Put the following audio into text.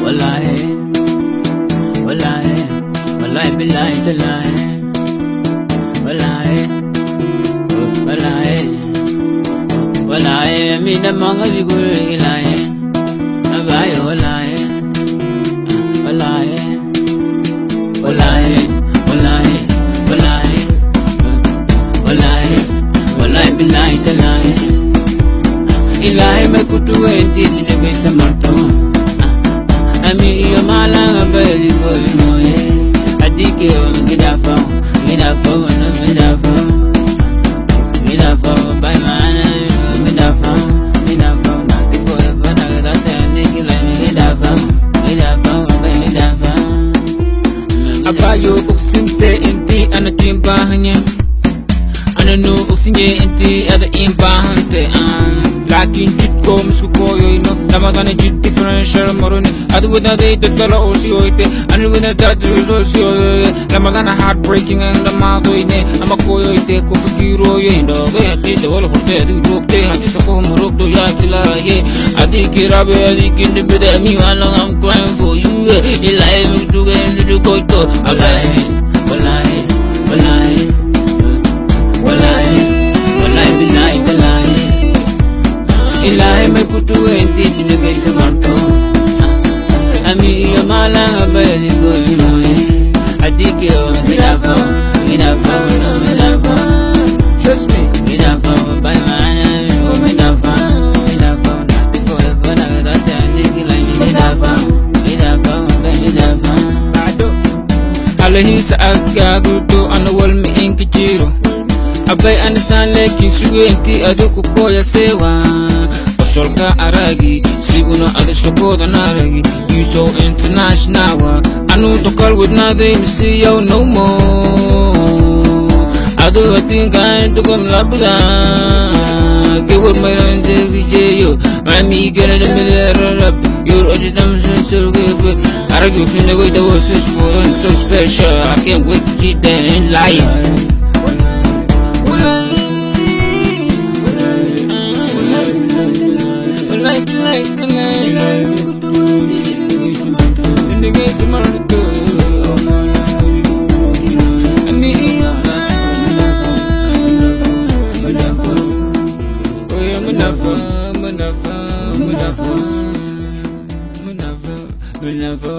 wallahi, wallahi, wallahi, billahi, tallahi, wallahi, wallahi, wallahi, mina manga bigul ilahi, abaye wallahi, wallahi, wallahi, wallahi, wallahi, wallahi, wallahi, billahi, tallahi, ilahi makutu enti ni besa marto. Ami iyo malanga beli boy moye adike o midafa by mana midafa na tipo e bana da se niki la midafa by midafa abayo uksinte inti anatimba hanye ananu uksinye inti ada imba hante lakin jitko musuko yoino namadane jit differential moroni adu without the tala osioite anu without that osio namadana heartbreaking and the madoine amakoyoite ko fikiro yendo ge de wala porte du dokte hadi sako morok do ya kila ye adi kirabe adi kinde bede mi wala am crying for you ilai mi du ge du koito wallahi wallahi wallahi wallahi wallahi billahi tallahi ilahi makutu enti ni besa marto. Ami iyo malanga beli boy moye adike o midafa trust me midafa by mana midafa na tipo e bana da se andiki la midafa by midafa ado alahi sa agagudo anawal mi enkichiro abai anisan leki suenti aduku koya sewa Sholka aragi, siguno adishka boda naragi. You so international, I know to call with nothing, see you no more. I do a thing kind to come labuda. Give what my own you. I'm me get a middle up. You're a damn so good. Argue from the way that was so special. I can't wait to see that in life. Munafa,